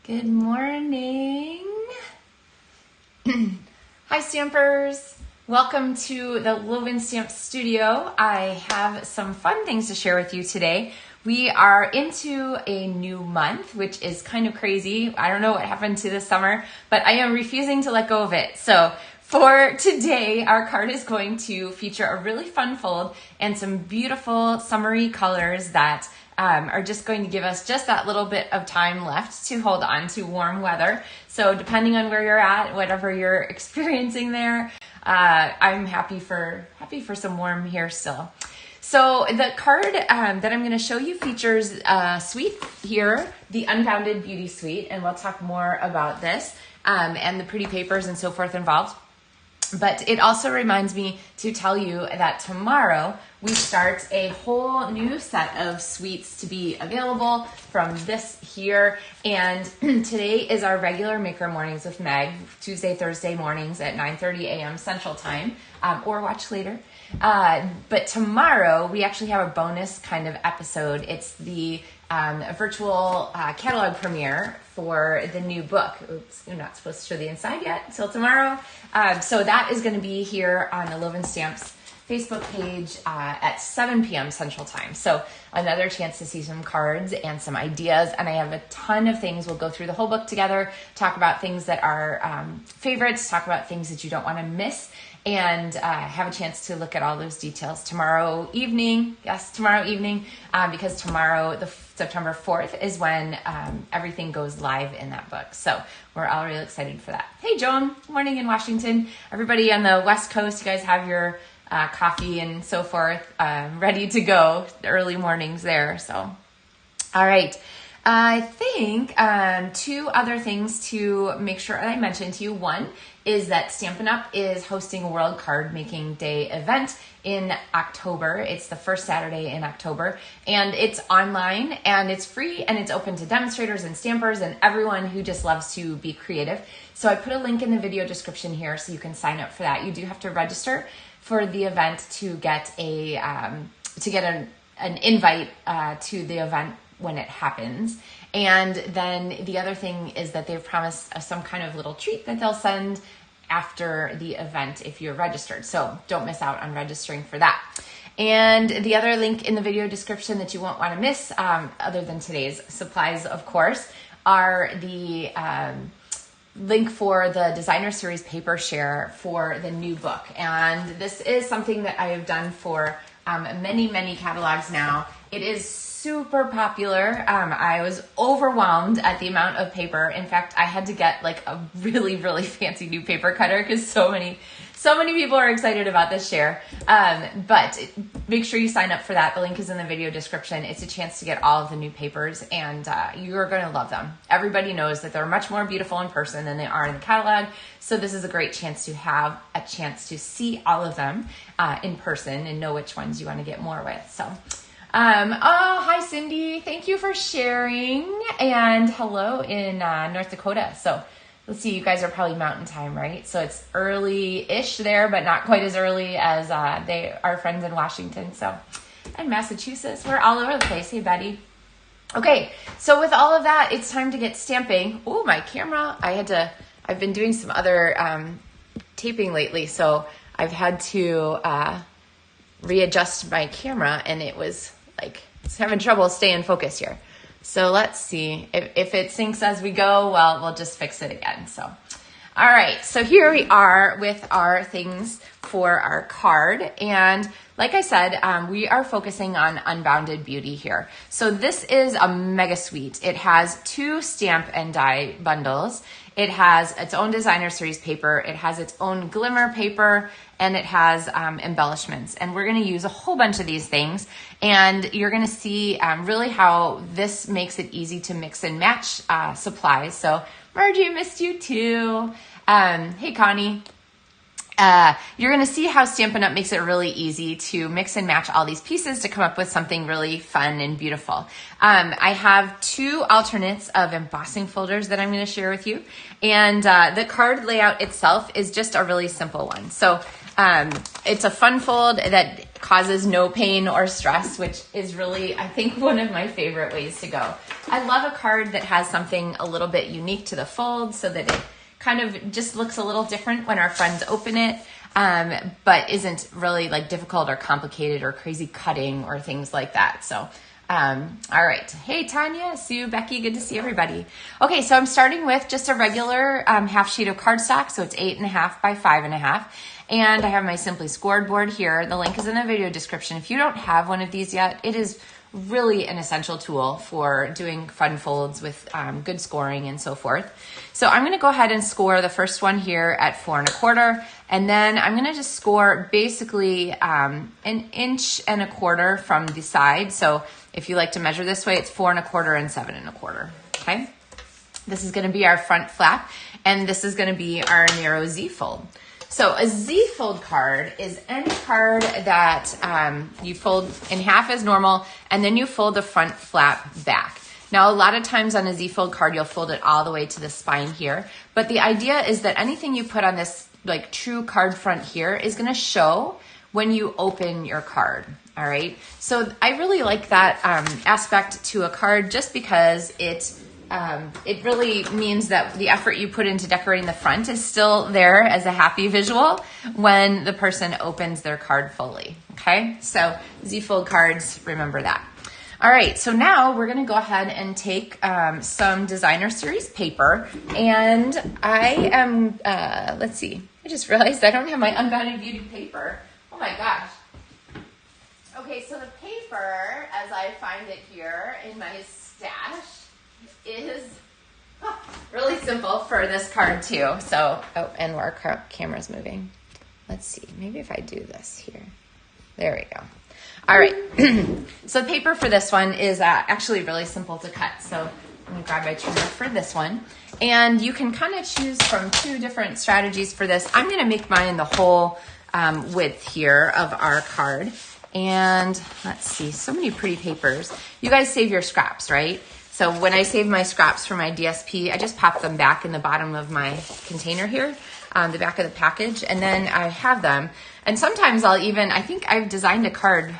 Good morning. Hi Stampers. Welcome to the LovenStamps studio. I have some fun things to share with you today. We are into a new month, which is kind of crazy. I don't know what happened to this summer, but I am refusing to let go of it. So for today, our card is going to feature a really fun fold and some beautiful summery colors that are just going to give us just that little bit of time left to hold on to warm weather. So depending on where you're at, whatever you're experiencing there, I'm happy for some warm here still. So the card that I'm going to show you features a suite here, the Unbounded Beauty Suite, and we'll talk more about this and the pretty papers and so forth involved. But it also reminds me to tell you that tomorrow we start a whole new set of suites to be available from this here. And today is our regular Maker Mornings with Meg, Tuesday, Thursday mornings at 9:30 a.m. Central Time, or watch later. But tomorrow we actually have a bonus kind of episode. It's the virtual catalog premiere for the new book. Oops, you're not supposed to show the inside yet until tomorrow. So that is going to be here on the LovenStamps Facebook page at 7 p.m. Central Time. So another chance to see some cards and some ideas. And I have a ton of things. We'll go through the whole book together, talk about things that are favorites, talk about things that you don't want to miss, and have a chance to look at all those details tomorrow evening. Yes, tomorrow evening, because tomorrow, September 4th, is when everything goes live in that book. So we're all really excited for that. Hey, Joan, morning in Washington. Everybody on the West Coast, you guys have your coffee and so forth ready to go. The early mornings there. So, all right. I think two other things to make sure I mentioned to you. One is that Stampin' Up! Is hosting a World Card Making Day event in October. It's the first Saturday in October, and it's online, and it's free, and it's open to demonstrators and stampers and everyone who just loves to be creative. So I put a link in the video description here so you can sign up for that. You do have to register for the event to get an invite to the event when it happens. And then the other thing is that they've promised some kind of little treat that they'll send after the event if you're registered. So don't miss out on registering for that. And the other link in the video description that you won't want to miss, other than today's supplies, of course, are the link for the designer series paper share for the new book. And this is something that I have done for many catalogs now. It is super popular. I was overwhelmed at the amount of paper. In fact, I had to get like a really fancy new paper cutter because so many people are excited about this share. But make sure you sign up for that. The link is in the video description. It's a chance to get all of the new papers, and you're going to love them. Everybody knows that they're much more beautiful in person than they are in the catalog. So this is a great chance to have a chance to see all of them in person and know which ones you want to get more with. So. Oh, hi Cindy. Thank you for sharing, and hello in North Dakota. So let's see, you guys are probably mountain time, right? So it's early-ish there, but not quite as early as our friends in Washington. So, and Massachusetts, we're all over the place. Hey, Betty. Okay, so with all of that, it's time to get stamping. Oh, my camera. I've been doing some other taping lately, so I've had to readjust my camera, and it was like, it's having trouble staying focused here. So let's see if it syncs as we go. Well, we'll just fix it again. So, all right. So here we are with our things for our card. And like I said, we are focusing on Unbounded Beauty here. So this is a mega suite. It has 2 stamp and die bundles. It has its own designer series paper. It has its own glimmer paper, and it has embellishments. And we're going to use a whole bunch of these things. And you're going to see really how this makes it easy to mix and match supplies. So Margie, missed you too. Hey, Connie. you're going to see how Stampin' Up! Makes it really easy to mix and match all these pieces to come up with something really fun and beautiful. I have 2 alternates of embossing folders that I'm going to share with you. And the card layout itself is just a really simple one. So it's a fun fold that causes no pain or stress, which is really, I think, one of my favorite ways to go. I love a card that has something a little bit unique to the fold so that it kind of just looks a little different when our friends open it, but isn't really like difficult or complicated or crazy cutting or things like that. So, all right. Hey, Tanya, Sue, Becky, good to see everybody. Okay, so I'm starting with just a regular half sheet of cardstock. So it's 8.5 by 5.5. And I have my Simply Scored board here. The link is in the video description. If you don't have one of these yet, it is really an essential tool for doing fun folds with good scoring and so forth. So I'm going to go ahead and score the first one here at 4 1/4, and then I'm going to just score basically 1 1/4 inches from the side. So if you like to measure this way, it's 4 1/4 and 7 1/4. Okay, this is going to be our front flap, and this is going to be our narrow Z fold. So a Z fold card is any card that you fold in half as normal, and then you fold the front flap back. Now, a lot of times on a Z fold card, you'll fold it all the way to the spine here. But the idea is that anything you put on this like true card front here is going to show when you open your card. All right. So I really like that aspect to a card just because it really means that the effort you put into decorating the front is still there as a happy visual when the person opens their card fully. Okay, so Z fold cards, remember that. All right, so now we're going to go ahead and take some designer series paper, and I am, let's see, I just realized I don't have my Unbounded Beauty paper. Oh my gosh. Okay, so the paper, as I find it here in my stash, is really simple for this card too. So, oh, and our camera's moving. Let's see, maybe if I do this here. There we go. All right, so the paper for this one is actually really simple to cut. So I'm gonna grab my trimmer for this one. And you can kind of choose from 2 different strategies for this. I'm gonna make mine the whole width here of our card. And let's see, so many pretty papers. You guys save your scraps, right? So when I save my scraps for my DSP, I just pop them back in the bottom of my container here, the back of the package, and then I have them. And sometimes I'll even, I think I've designed a card,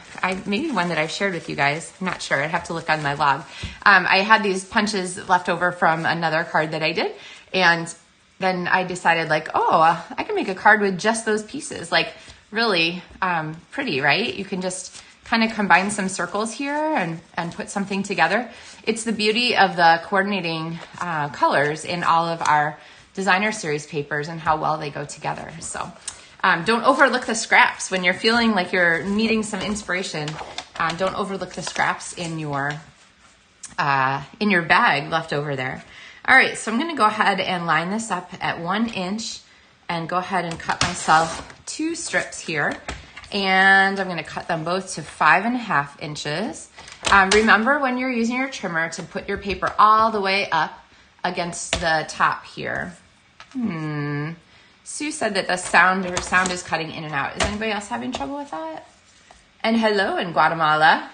maybe one that I've shared with you guys, I'm not sure, I'd have to look on my log. I had these punches left over from another card that I did, and then I decided like, oh, I can make a card with just those pieces, like really pretty, right? You can just kind of combine some circles here and put something together. It's the beauty of the coordinating colors in all of our designer series papers and how well they go together. So don't overlook the scraps when you're feeling like you're needing some inspiration. Don't overlook the scraps in your bag left over there. All right, so I'm going to go ahead and line this up at 1 inch and go ahead and cut myself 2 strips here. And I'm going to cut them both to 5.5 inches. Remember when you're using your trimmer to put your paper all the way up against the top here. Sue said that her sound is cutting in and out. Is anybody else having trouble with that? And hello in Guatemala.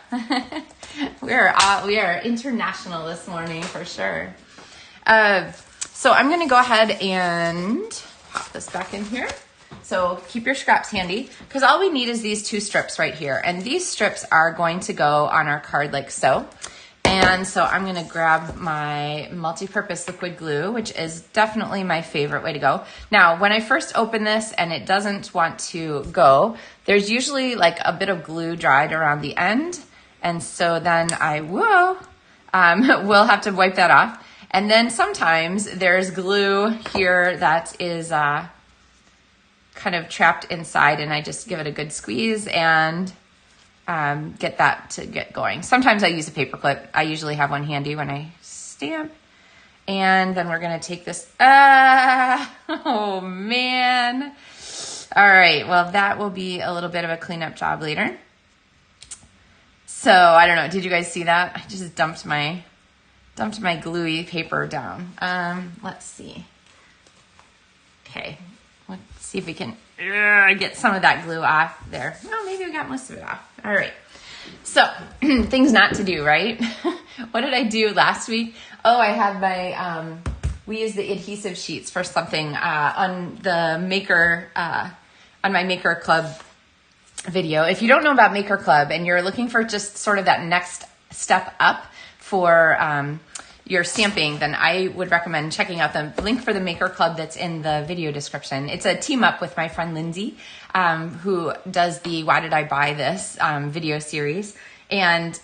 We are international this morning for sure. So I'm going to go ahead and pop this back in here. So keep your scraps handy because all we need is these 2 strips right here. And these strips are going to go on our card like so. And so I'm going to grab my multi-purpose liquid glue, which is definitely my favorite way to go. Now, when I first open this and it doesn't want to go, there's usually like a bit of glue dried around the end. And so then I will have to wipe that off. And then sometimes there's glue here that is kind of trapped inside, and I just give it a good squeeze and get that to get going. Sometimes I use a paper clip. I usually have one handy when I stamp. And then we're going to take this. Oh, man. All right. Well, that will be a little bit of a cleanup job later. So I don't know. Did you guys see that? I just dumped my gluey paper down. Let's see. Okay. let's see if we can get some of that glue off there. Well, maybe we got most of it off. All right. So things not to do, right? What did I do last week? Oh, I had my, we used the adhesive sheets for something on the Maker, on my Maker Club video. If you don't know about Maker Club and you're looking for just sort of that next step up for your stamping, then I would recommend checking out the link for the Maker Club that's in the video description. It's a team up with my friend Lindsay, who does the Why Did I Buy This video series. And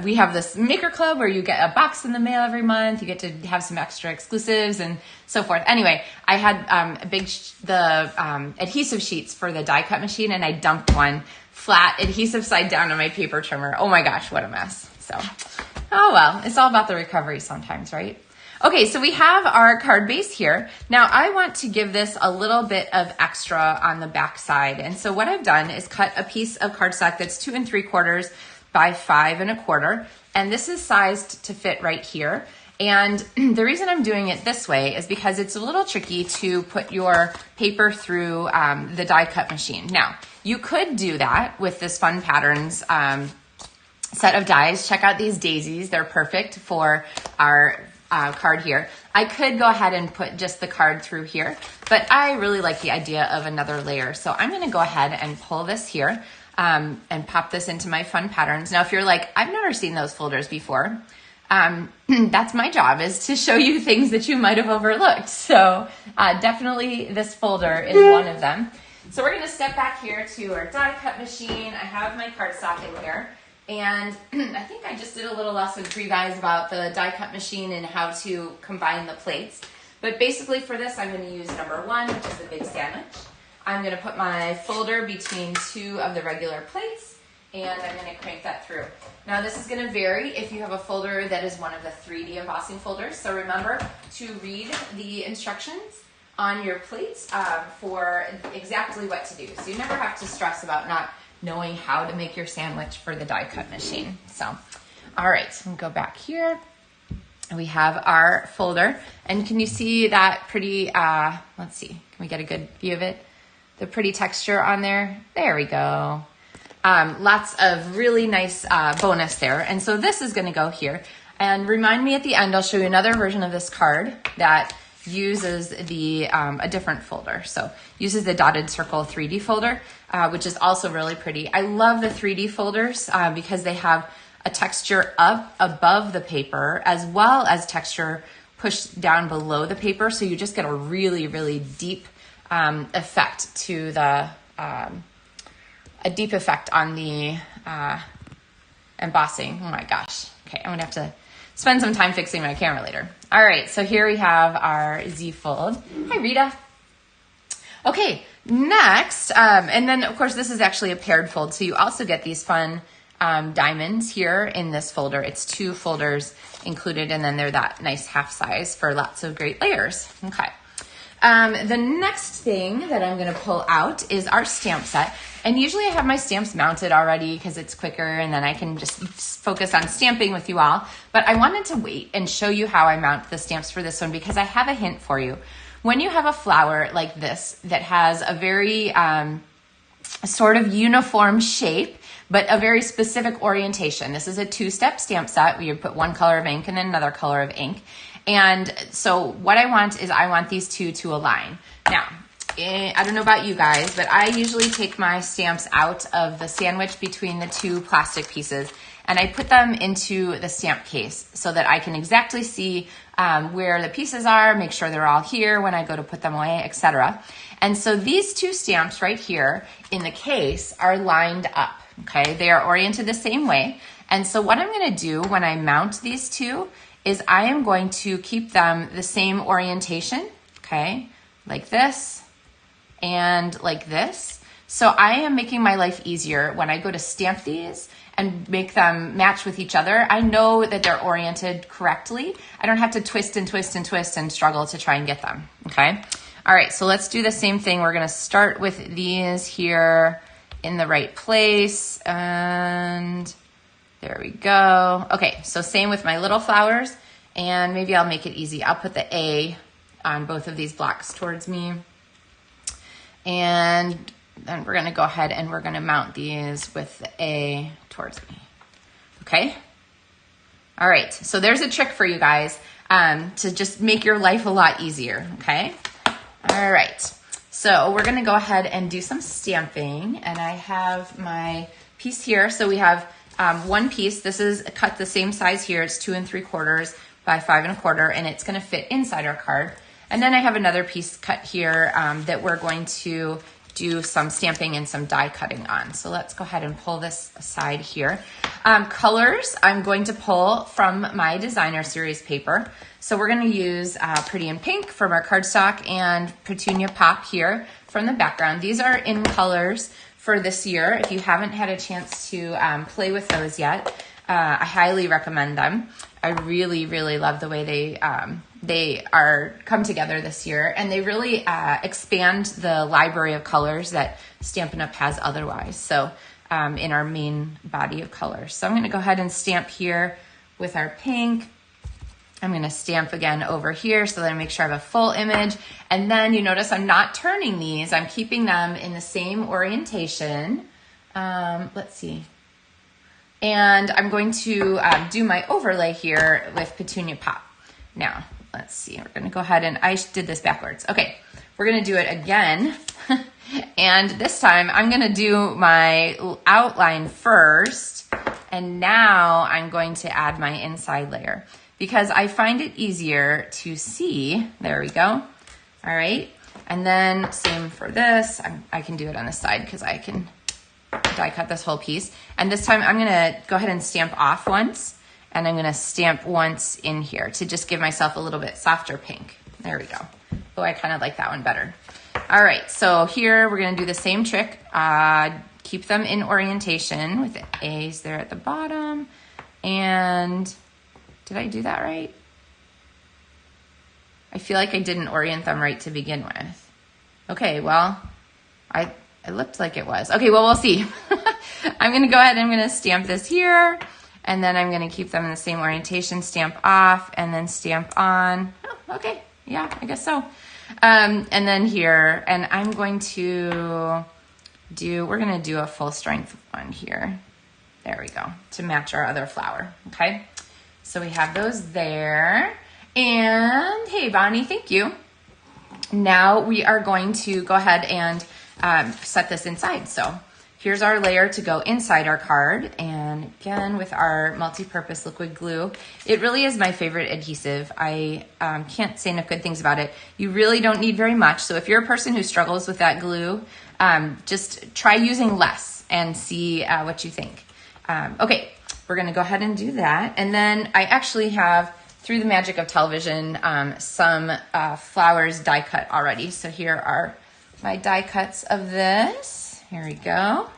we have this Maker Club where you get a box in the mail every month. You get to have some extra exclusives and so forth. Anyway, I had adhesive sheets for the die cut machine, and I dumped one flat adhesive side down on my paper trimmer. Oh my gosh, what a mess. So, oh well, it's all about the recovery sometimes, right? Okay, so we have our card base here. Now I want to give this a little bit of extra on the back side. And so what I've done is cut a piece of cardstock that's 2 3/4 by 5 1/4. And this is sized to fit right here. And the reason I'm doing it this way is because it's a little tricky to put your paper through the die cut machine. Now, you could do that with this Fun Patterns set of dies. Check out these daisies. They're perfect for our card here. I could go ahead and put just the card through here, but I really like the idea of another layer. So I'm going to go ahead and pull this here and pop this into my Fun Patterns. Now, if you're like, I've never seen those folders before, that's my job, is to show you things that you might have overlooked. So definitely this folder is one of them. So we're going to step back here to our die cut machine. I have my cardstock in here. And I think I just did a little lesson for you guys about the die cut machine and how to combine the plates. But basically for this, I'm going to use number 1, which is the big sandwich. I'm going to put my folder between 2 of the regular plates, and I'm going to crank that through. Now this is going to vary if you have a folder that is one of the 3D embossing folders. So remember to read the instructions on your plates for exactly what to do. So you never have to stress about not knowing how to make your sandwich for the die cut machine. So, all right, so we'll go back here. We have our folder, and can you see that pretty, let's see, can we get a good view of it? The pretty texture on there. There we go. Lots of really nice bonus there. And so this is gonna go here. And remind me at the end, I'll show you another version of this card that uses the a different folder. So uses the dotted circle 3D folder, which is also really pretty. I love the 3D folders because they have a texture up above the paper as well as texture pushed down below the paper. So you just get a really, really deep effect to the, a deep effect on the embossing. Oh my gosh. Okay, I'm gonna have to spend some time fixing my camera later. All right, so here we have our Z fold. Hi, Rita. Okay, next, and then of course this is actually a paired fold, so you also get these fun diamonds here in this folder. It's 2 folders included, and then they're that nice half size for lots of great layers. Okay. The next thing that I'm gonna pull out is our stamp set. And usually I have my stamps mounted already because it's quicker and then I can just focus on stamping with you all. But I wanted to wait and show you how I mount the stamps for this one because I have a hint for you. When you have a flower like this that has a very sort of uniform shape, but a very specific orientation. This is a 2-step stamp set where you put 1 color of ink and then another color of ink. And so what I want is I want these 2 to align. Now, I don't know about you guys, but I usually take my stamps out of the sandwich between the 2 plastic pieces and I put them into the stamp case so that I can exactly see where the pieces are, make sure they're all here when I go to put them away, etc. And so these 2 stamps right here in the case are lined up, okay? They are oriented the same way. And so what I'm gonna do when I mount these 2 is I am going to keep them the same orientation, okay? Like this and like this. So I am making my life easier when I go to stamp these and make them match with each other. I know that they're oriented correctly. I don't have to twist and twist and twist and struggle to try and get them, okay? All right, so let's do the same thing. We're gonna start with these here in the right place, and there we go. Okay, so same with my little flowers, and maybe I'll make it easy. I'll put the A on both of these blocks towards me. And then we're gonna go ahead and we're gonna mount these with the A towards me, okay? All right, so there's a trick for you guys to just make your life a lot easier, okay? All right, so we're gonna go ahead and do some stamping, and I have my piece here. So we have one piece. This is cut the same size here. It's 2 3/4 by 5 1/4, and it's gonna fit inside our card. And then I have another piece cut here that we're going to do some stamping and some die cutting on. So let's go ahead and pull this aside here. Colors, I'm going to pull from my designer series paper. So we're gonna use Pretty in Pink from our cardstock and Petunia Pop here from the background. These are in colors for this year. If you haven't had a chance to play with those yet, I highly recommend them. I really, really love the way they are come together this year, and they really expand the library of colors that Stampin' Up! Has otherwise. So in our main body of colors. So I'm gonna go ahead and stamp here with our pink. I'm gonna stamp again over here so that I make sure I have a full image. And then you notice I'm not turning these. I'm keeping them in the same orientation. Let's see. And I'm going to do my overlay here with Petunia Pop. Now, let's see, we're gonna go ahead and, I did this backwards. Okay, we're gonna do it again. And this time I'm gonna do my outline first, and now I'm going to add my inside layer because I find it easier to see. There we go. All right, and then same for this. I can do it on the side because I can die cut this whole piece. And this time I'm gonna go ahead and stamp off once, and I'm gonna stamp once in here to just give myself a little bit softer pink. There we go. Oh, I kind of like that one better. All right, so here we're gonna do the same trick. Keep them in orientation with the A's there at the bottom. And did I do that right? I feel like I didn't orient them right to begin with. Okay, well, it looked like it was. Okay, well, we'll see. I'm gonna go ahead and I'm gonna stamp this here, and then I'm gonna keep them in the same orientation, stamp off, and then stamp on. Oh, okay, yeah, I guess so. And then here, and I'm going to we're gonna do a full strength one here. There we go, to match our other flower, okay? So we have those there. And hey, Bonnie, thank you. Now we are going to go ahead and set this inside. So here's our layer to go inside our card. And again, with our multi-purpose liquid glue, it really is my favorite adhesive. I can't say enough good things about it. You really don't need very much. So if you're a person who struggles with that glue, just try using less and see what you think. Okay, we're gonna go ahead and do that. And then I actually have, through the magic of television, some flowers die cut already. So here are my die cuts of this. Here we go.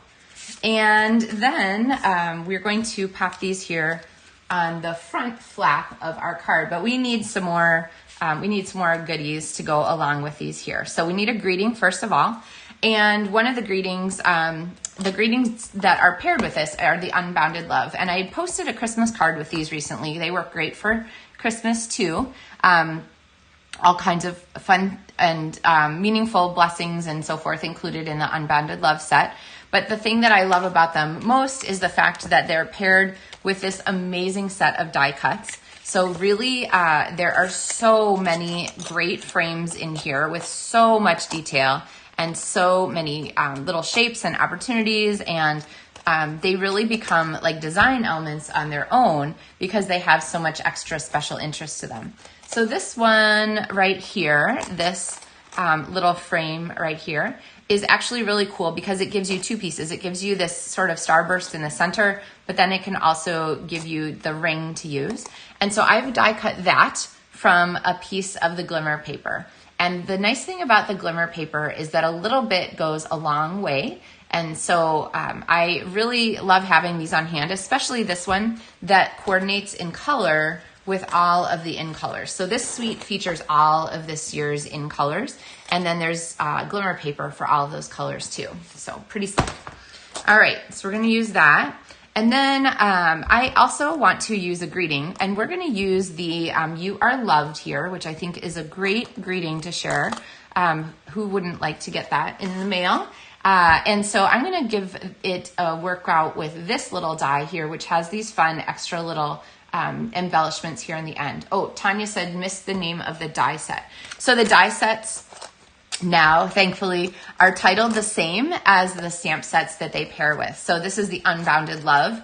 And then we're going to pop these here on the front flap of our card, but we need some more goodies to go along with these here. So we need a greeting first of all. And one of the greetings that are paired with this are the Unbounded Love. And I posted a Christmas card with these recently. They work great for Christmas too. All kinds of fun and meaningful blessings and so forth included in the Unbounded Love set. But the thing that I love about them most is the fact that they're paired with this amazing set of die cuts. So really, there are so many great frames in here with so much detail and so many little shapes and opportunities, and they really become like design elements on their own because they have so much extra special interest to them. So this one right here, this little frame right here, is actually really cool because it gives you two pieces. It gives you this sort of starburst in the center, but then it can also give you the ring to use. And so I've die cut that from a piece of the glimmer paper. And the nice thing about the glimmer paper is that a little bit goes a long way. And so I really love having these on hand, especially this one that coordinates in color with all of the in colors. So this suite features all of this year's in colors. And then there's glimmer paper for all of those colors too. So pretty slick. All right, so we're gonna use that. And then I also want to use a greeting, and we're going to use the You Are Loved here, which I think is a great greeting to share. Who wouldn't like to get that in the mail? And so I'm going to give it a workout with this little die here, which has these fun extra little embellishments here in the end. Oh, Tanya said, missed the name of the die set. So the die sets now, thankfully, are titled the same as the stamp sets that they pair with. So this is the Unbounded Love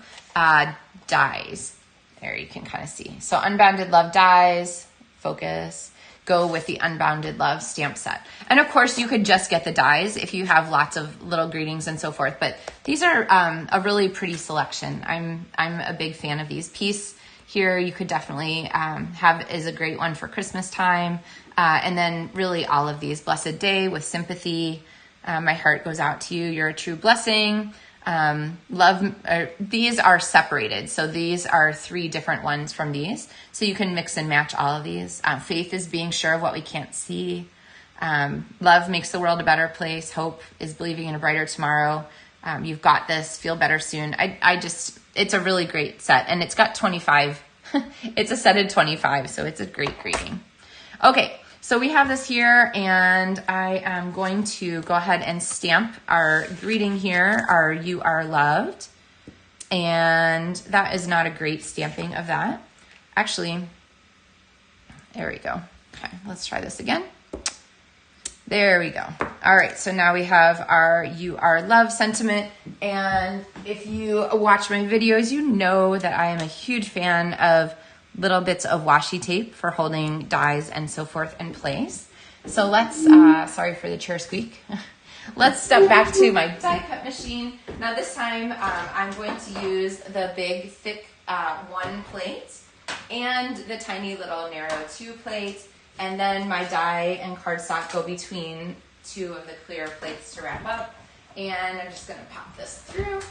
dies. There you can kind of see. So Unbounded Love dies, focus, go with the Unbounded Love stamp set. And of course, you could just get the dies if you have lots of little greetings and so forth. But these are a really pretty selection. I'm a big fan of these. Peace here you could definitely have is a great one for Christmas time. And then really all of these. Blessed Day with sympathy. My heart goes out to you. You're a true blessing. Love. These are separated. So these are 3 different ones from these. So you can mix and match all of these. Faith is being sure of what we can't see. Love makes the world a better place. Hope is believing in a brighter tomorrow. You've got this. Feel better soon. It's a really great set. And it's got 25. It's a set of 25. So it's a great greeting. Okay. So we have this here, and I am going to go ahead and stamp our greeting here, our You Are Loved. And that is not a great stamping of that. Actually, there we go. Okay, let's try this again. There we go. All right, so now we have our You Are Loved sentiment. And if you watch my videos, you know that I am a huge fan of little bits of washi tape for holding dies and so forth in place. So let's, sorry for the chair squeak. Let's step back to my die cut machine. Now this time I'm going to use the big thick 1 plate and the tiny little narrow 2 plates. And then my die and cardstock go between 2 of the clear plates to wrap up. And I'm just gonna pop this through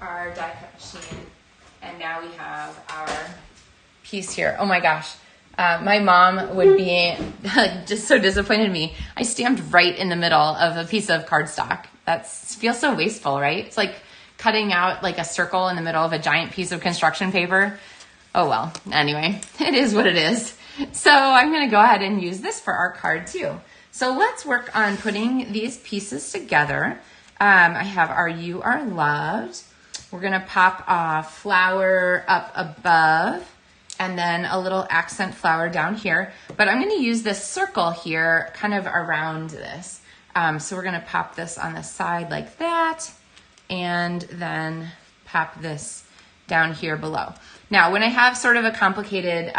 our die cut machine. And now we have our piece here. Oh my gosh. My mom would be just so disappointed in me. I stamped right in the middle of a piece of cardstock. That feels so wasteful, right? It's like cutting out like a circle in the middle of a giant piece of construction paper. Oh well, anyway, it is what it is. So I'm going to go ahead and use this for our card too. So let's work on putting these pieces together. I have our You Are Loved. We're going to pop a flower up above, and then a little accent flower down here. But I'm going to use this circle here kind of around this. So we're going to pop this on the side like that, and then pop this down here below. Now, when I have sort of a complicated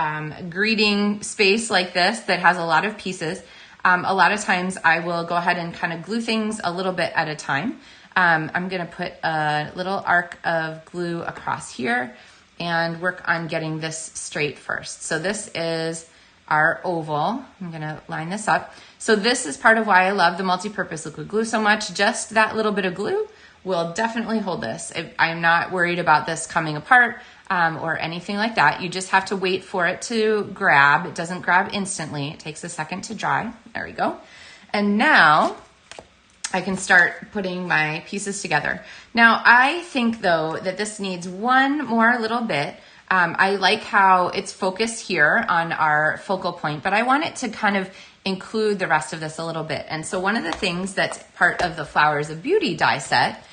greeting space like this that has a lot of pieces, a lot of times I will go ahead and kind of glue things a little bit at a time. I'm going to put a little arc of glue across here and work on getting this straight first. So this is our oval. I'm gonna line this up. So this is part of why I love the multi-purpose liquid glue so much. Just that little bit of glue will definitely hold this. I'm not worried about this coming apart or anything like that. You just have to wait for it to grab. It doesn't grab instantly. It takes a second to dry. There we go. And now I can start putting my pieces together. Now, I think, though, that this needs one more little bit. I like how it's focused here on our focal point, but I want it to kind of include the rest of this a little bit. And so one of the things that's part of the Flowers of Beauty die set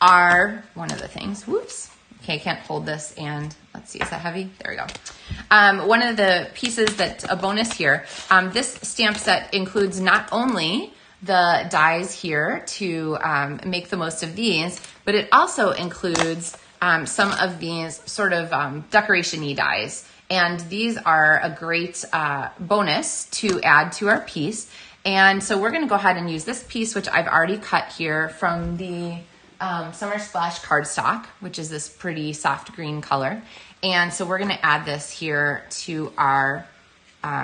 are, one of the things, whoops, okay, I can't hold this, and let's see, is that heavy? There we go. One of the pieces that's a bonus here, this stamp set includes not only the dies here to make the most of these, but it also includes some of these sort of decoration-y dies. And these are a great bonus to add to our piece. And so we're gonna go ahead and use this piece, which I've already cut here from the Summer Splash cardstock, which is this pretty soft green color. And so we're gonna add this here to our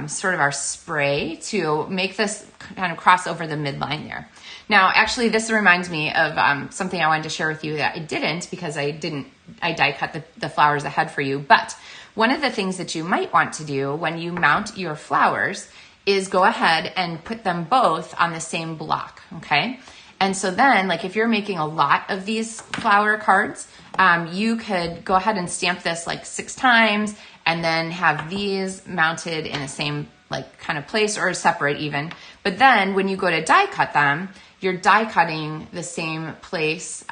sort of our spray to make this kind of cross over the midline there. Now, actually, this reminds me of something I wanted to share with you that I didn't, because I die cut the flowers ahead for you. But one of the things that you might want to do when you mount your flowers is go ahead and put them both on the same block, okay? And so then, like if you're making a lot of these flower cards, you could go ahead and stamp this like 6 times and then have these mounted in the same like kind of place or separate even. But then when you go to die cut them, you're die cutting the same place.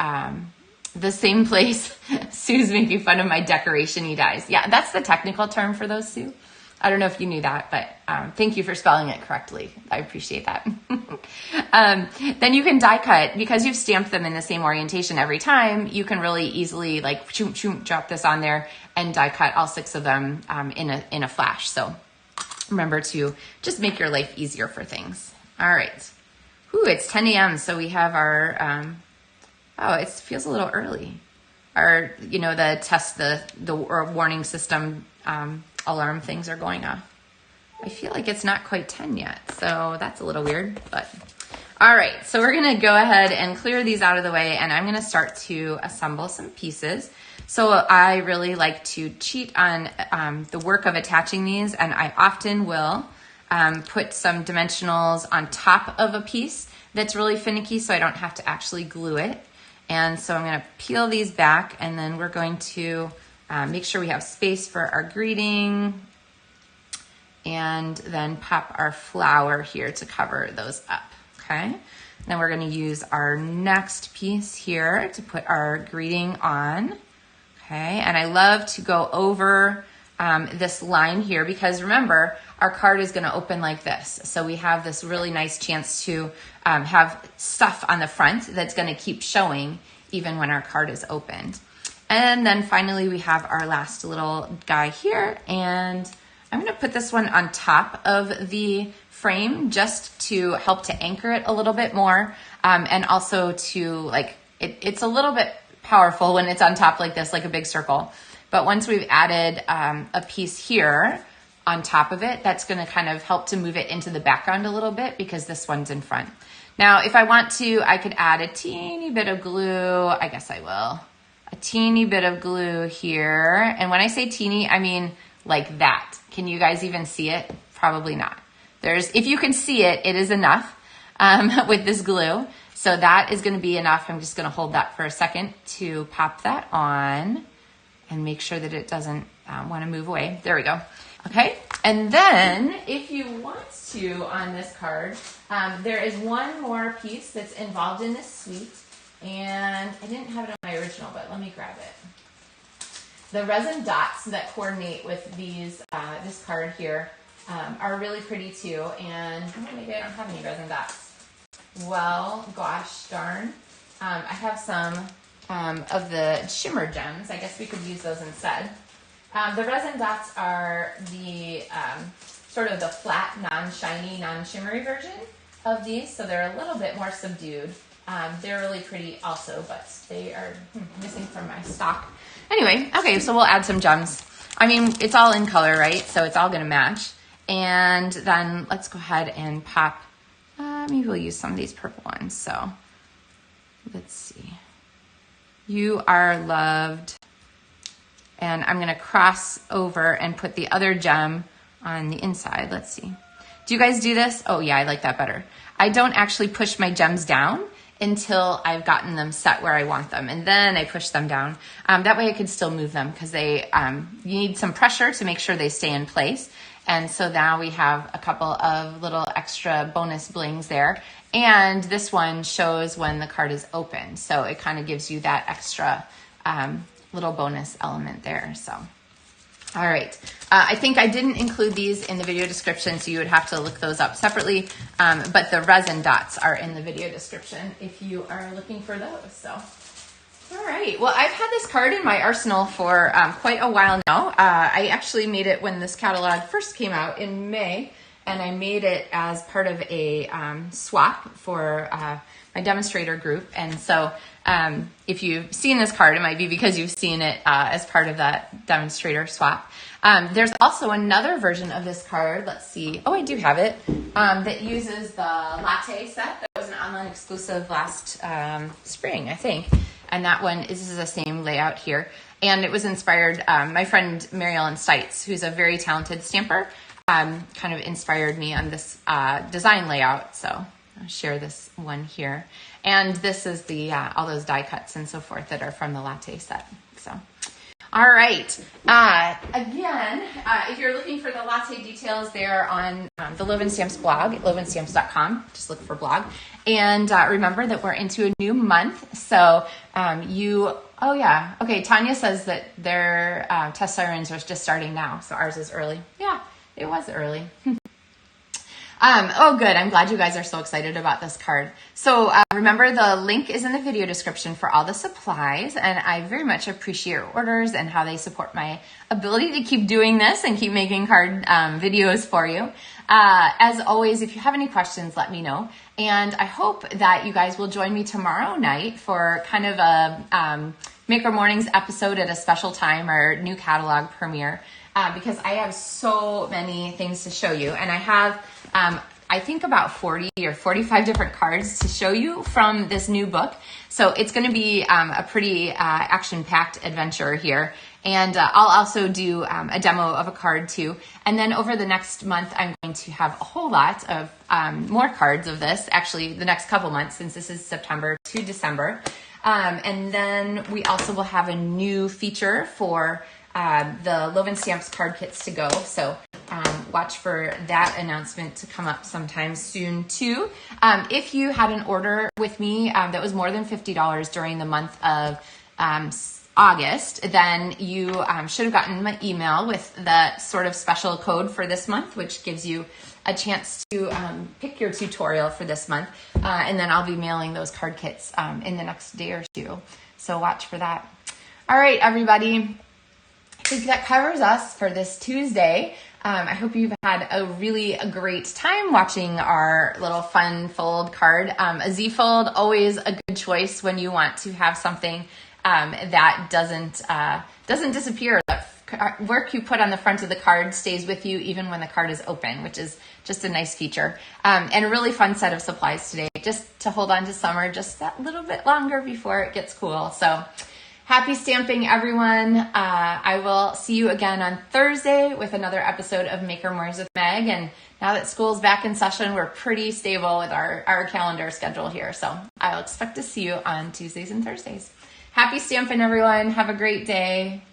Sue's making fun of my decoration-y dies. Yeah, that's the technical term for those, Sue. I don't know if you knew that, but thank you for spelling it correctly. I appreciate that. Then you can die cut, because you've stamped them in the same orientation every time, you can really easily like drop this on there and die cut all 6 of them in a flash. So remember to just make your life easier for things. All right. Ooh, it's 10 a.m. So we have our, oh, it feels a little early. Our, you know, the test, the warning system alarm things are going off. I feel like it's not quite 10 yet, so that's a little weird, but all right. So we're gonna go ahead and clear these out of the way, and I'm gonna start to assemble some pieces. So I really like to cheat on the work of attaching these, and I often will put some dimensionals on top of a piece that's really finicky so I don't have to actually glue it. And so I'm gonna peel these back, and then we're going to make sure we have space for our greeting, and then pop our flower here to cover those up, okay? Then we're gonna use our next piece here to put our greeting on, okay? And I love to go over this line here, because remember, our card is gonna open like this. So we have this really nice chance to have stuff on the front that's gonna keep showing even when our card is opened. And then finally we have our last little guy here, and I'm gonna put this one on top of the frame just to help to anchor it a little bit more, and also to like, it's a little bit powerful when it's on top like this, like a big circle. But once we've added a piece here on top of it, that's gonna kind of help to move it into the background a little bit, because this one's in front. Now, if I want to, I could add a teeny bit of glue. I guess I will. A teeny bit of glue here. And when I say teeny, I mean like that. Can you guys even see it? Probably not. If you can see it, it is enough with this glue. So that is gonna be enough. I'm just gonna hold that for a second to pop that on and make sure that it doesn't wanna move away. There we go. Okay, and then if you want to on this card, there is one more piece that's involved in this suite, and I didn't have it on my original, but let me grab it. The resin dots that coordinate with these, this card here are really pretty too, and maybe I don't have any resin dots. Well, gosh darn. I have some of the shimmer gems. I guess we could use those instead. The resin dots are the sort of the flat, non-shiny, non-shimmery version of these, so they're a little bit more subdued. They're really pretty also, but they are missing from my stock. Anyway, okay, so we'll add some gems. I mean, it's all in color, right? So it's all gonna match. And then let's go ahead and pop, maybe we'll use some of these purple ones. So let's see. You are loved. And I'm gonna cross over and put the other gem on the inside. Let's see. Do you guys do this? Oh yeah, I like that better. I don't actually push my gems down until I've gotten them set where I want them, and then I push them down. That way I can still move them, because they you need some pressure to make sure they stay in place. And so now we have a couple of little extra bonus blings there. And this one shows when the card is open. So it kind of gives you that extra little bonus element there. So, all right. I think I didn't include these in the video description, so you would have to look those up separately. But the resin dots are in the video description if you are looking for those. So, all right. Well, I've had this card in my arsenal for quite a while now. I actually made it when this catalog first came out in May, and I made it as part of a swap for my demonstrator group. And so if you've seen this card, it might be because you've seen it as part of that demonstrator swap. There's also another version of this card. Let's see. Oh, I do have it. That uses the latte set. That was an online exclusive last spring, I think. And that one is the same layout here. And it was inspired, my friend Mary Ellen Stites, who's a very talented stamper, kind of inspired me on this design layout. So I'll share this one here. And this is the all those die cuts and so forth that are from the latte set. So, all right. Again, if you're looking for the latte details, they're on the LovenStamps blog at LovenStamps.com. Just look for blog. And remember that we're into a new month. So oh yeah. Okay, Tanya says that their test sirens are just starting now. So ours is early. Yeah, it was early. Oh, good. I'm glad you guys are so excited about this card. So remember, the link is in the video description for all the supplies, and I very much appreciate your orders and how they support my ability to keep doing this and keep making card videos for you. As always, if you have any questions, let me know. And I hope that you guys will join me tomorrow night for kind of a Maker Mornings episode at a special time, our new catalog premiere. Because I have so many things to show you, and I have, I think about 40 or 45 different cards to show you from this new book. So it's going to be a pretty action-packed adventure here. And I'll also do a demo of a card too. And then over the next month, I'm going to have a whole lot of more cards of this, actually the next couple months, since this is September to December. And then we also will have a new feature for the LovenStamps Card Kits to go. So watch for that announcement to come up sometime soon too. If you had an order with me that was more than $50 during the month of August, then you should have gotten my email with the sort of special code for this month, which gives you a chance to pick your tutorial for this month. And then I'll be mailing those card kits in the next day or two. So watch for that. All right, everybody. I think that covers us for this Tuesday. I hope you've had a really great time watching our little fun fold card. A Z fold, always a good choice when you want to have something that doesn't disappear. The work you put on the front of the card stays with you even when the card is open, which is just a nice feature. And a really fun set of supplies today, just to hold on to summer just that little bit longer before it gets cool. So happy stamping, everyone. I will see you again on Thursday with another episode of Maker Mornings with Meg. And now that school's back in session, we're pretty stable with our calendar schedule here. So I'll expect to see you on Tuesdays and Thursdays. Happy stamping, everyone. Have a great day.